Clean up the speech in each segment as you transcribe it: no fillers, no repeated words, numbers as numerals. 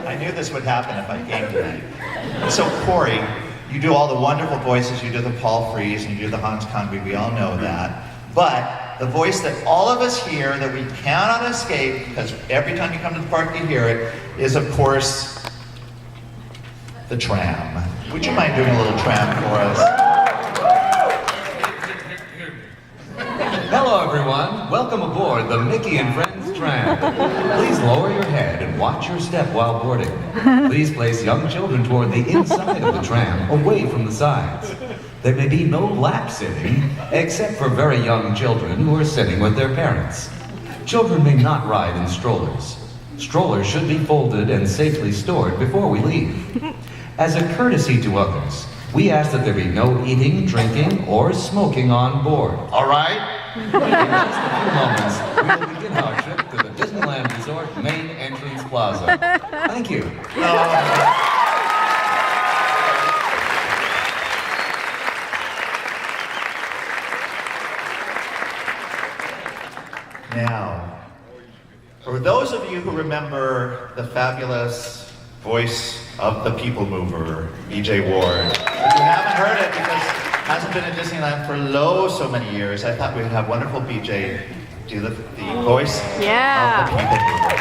I knew this would happen if I came tonight. And so, Corey, you do all the wonderful voices. You do the Paul Frees and you do the Hans Conried. We all know that. But the voice that all of us hear that we cannot escape, because every time you come to the park you hear it, is of course the tram. Would you mind doing a little tram for us? Hello everyone, welcome aboard the Mickey and Friends tram. Please lower your head and watch your step while boarding. Please place young children toward the inside of the tram, away from the sides. There may be no lap sitting, except for very young children who are sitting with their parents. Children may not ride in strollers. Strollers should be folded and safely stored before we leave. As a courtesy to others, we ask that there be no eating, drinking, or smoking on board. All right? In just a few moments, we will begin our trip to the Disneyland Resort main entrance plaza. Thank you. Now, for those of you who remember the fabulous voice of the People Mover, B.J. Ward, if you haven't heard it because it hasn't been at Disneyland for so many years, I thought we'd have wonderful B.J. do the voice of the People Mover.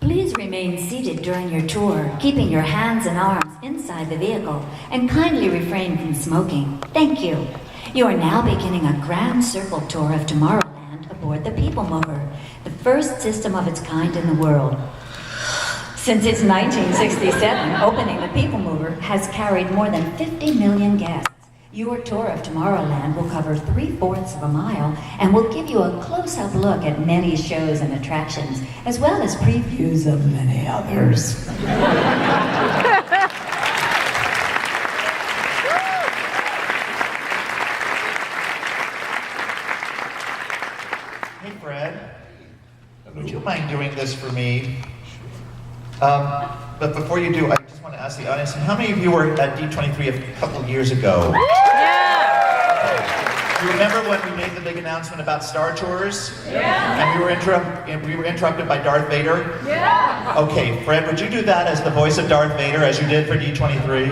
Please remain seated during your tour, keeping your hands and arms inside the vehicle, and kindly refrain from smoking. Thank you. You are now beginning a grand circle tour of Tomorrowland aboard the People Mover, the first system of its kind in the world. Since its 1967 opening, the People Mover has carried more than 50 million guests. Your tour of Tomorrowland will cover 3/4 of a mile and will give you a close-up look at many shows and attractions, as well as previews of many others. Hey, Fred, would you mind doing this for me? But before you do, I just want to ask the audience, how many of you were at D23 a couple of years ago? Yeah! Do you remember when we made the big announcement about Star Tours? Yeah! And we were interrupted by Darth Vader? Yeah! Okay, Fred, would you do that as the voice of Darth Vader, as you did for D23?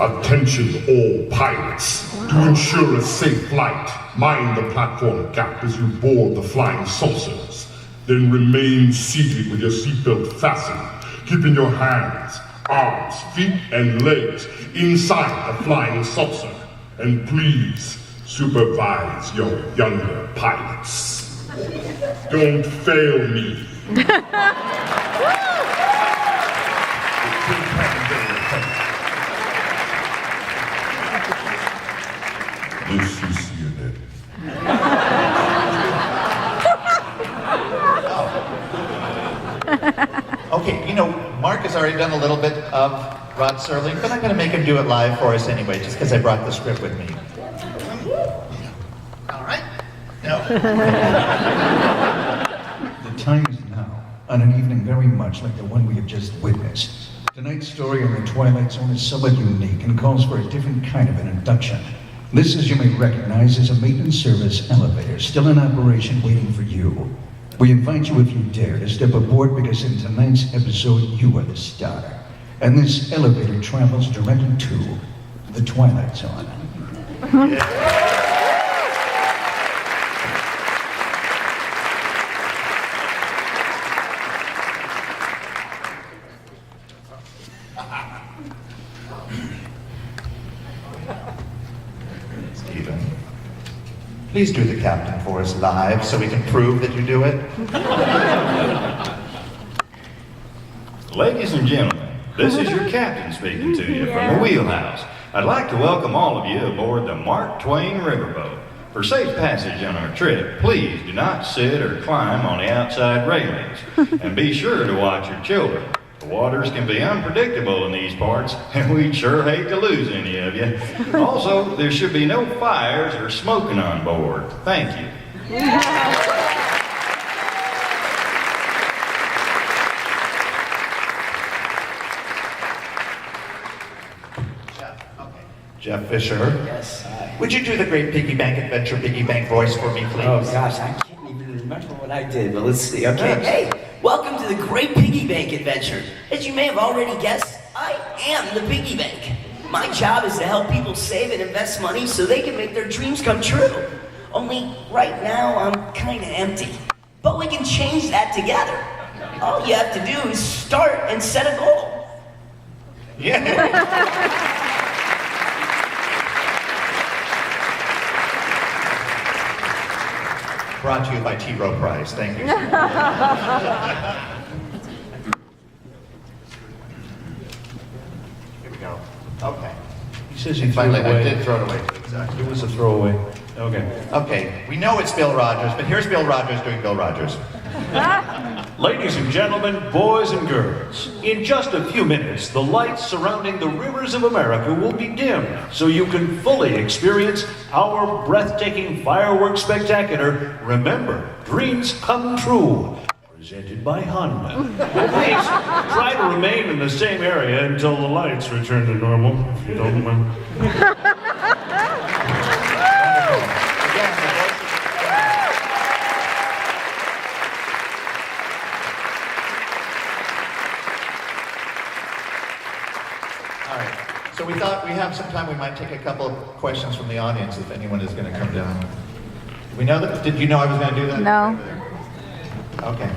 Attention all pilots. To ensure a safe flight, mind the platform gap as you board the flying saucers. Then remain seated with your seatbelt fastened, keeping your hands, arms, feet, and legs inside the flying saucer. And please supervise your younger pilots. Don't fail me. This is unit. Okay, you know, Mark has already done a little bit of Rod Serling, but I'm going to make him do it live for us anyway, just because I brought the script with me. All right? No. The time is now, on an evening very much like the one we have just witnessed. Tonight's story on the Twilight Zone is somewhat unique and calls for a different kind of an induction. This, as you may recognize, is a maintenance service elevator, still in operation waiting for you. We invite you, if you dare, to step aboard because in tonight's episode, you are the star. And this elevator travels directly to the Twilight Zone. Stephen, please do the captain for us live so we can prove that you do it. Ladies and gentlemen, this is your captain speaking to you from the wheelhouse. I'd like to welcome all of you aboard the Mark Twain Riverboat. For safe passage on our trip, please do not sit or climb on the outside railings. And be sure to watch your children. The waters can be unpredictable in these parts, and we'd sure hate to lose any of you. Also, there should be no fires or smoking on board. Thank you. Jeff Fisher. Yes, hi. Would you do the Great Piggy Bank Adventure Piggy Bank voice for me, please? Oh gosh, I can't even remember what I did, but let's see. Okay, hey, welcome to the Great Piggy Bank Adventure. As you may have already guessed, I am the piggy bank. My job is to help people save and invest money so they can make their dreams come true. Only right now I'm kind of empty. But we can change that together. All you have to do is start and set a goal. Yeah. Brought to you by T. Rowe Prize. Thank you. Here we go. Okay. He says he And threw finally, it away. I did throw it away. Exactly. It was a throwaway. Okay. Okay, we know it's Bill Rogers, but here's Bill Rogers doing Bill Rogers. Ladies and gentlemen, boys and girls, in just a few minutes, the lights surrounding the rivers of America will be dimmed so you can fully experience our breathtaking fireworks spectacular, Remember, Dreams Come True, presented by Honda. Please try to remain in the same area until the lights return to normal, if you don't mind. All right, so we thought we have some time, we might take a couple of questions from the audience if anyone is going to come down. We know that, did you know I was going to do that? No. Okay.